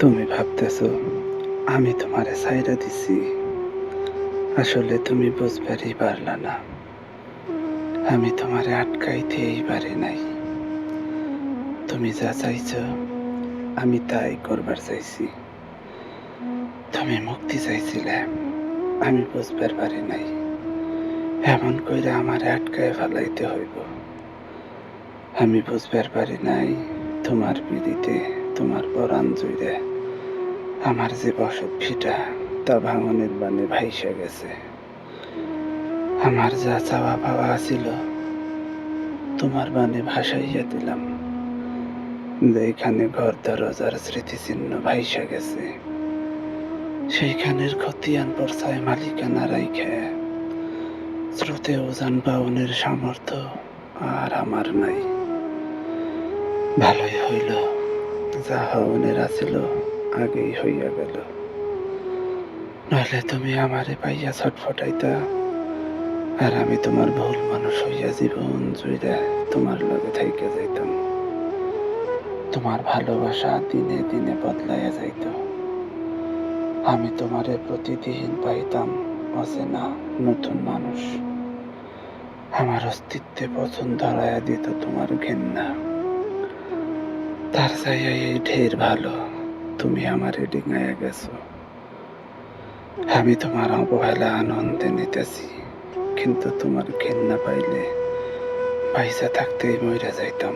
তুমি ভাবতেছো আমি তোমারে ছাইড়া দিছি। আসলে তুমি বুঝবারই পারলা না। আমি তোমারে আটকাইতেই পারি নাই। তুমি যা চাইছো আমি তাই করবার চাইছি। তুমি মুক্তি চাইছিলে, আমি বুঝবার পারি নাই এমন কইরা আমারে আটকায় ফেলাইতে হইব। আমি বুঝবার পারি নাই তোমার পিড়িতে তোমার পরাণ জুইরে আমার যে বসত ভিটা তা ভাঙনের বানে ভাইসা গেছে। আমার যা চাওয়া পাওয়া ছিল তোমার বানে ভাসাইয়া দিলাম। যেখানে ঘর দরজার স্মৃতিচিহ্ন ভাইসা গেছে, সেইখানের খতিয়ান পর্চায় মালিকানা রাইখে স্রোতে ওজান পাওনের সামর্থ্য আর আমার নাই। ভালোই হইল, যা হওনের আছিল আগেই হইয়া গেল। নইলে তুমি আমারে পাইয়া ছটফটাইতা, আর আমি তোমার ভুল মানুষ হইয়া জীবন জুইরা তোমার লগে থাইকা যাইতাম। তোমার ভালোবাসা দিনে দিনে বদলাইয়া যাইত। আমি তোমারে প্রতিদিন পাইতাম অচেনা নতুন মানুষ। আমার অস্তিত্বে পছন্দ ধরাইয়া দিত তোমার ঘেন্না। তার চাইয়া এই ঢের ভালো তুমি আমারে ডিঙাইয়া গেছো। আমি তোমার অবহেলা আনন্দে নিতেছি, কিন্তু তোমার ঘেন্না পাইলে পয়সা থাকতেই মইরা যাইতাম।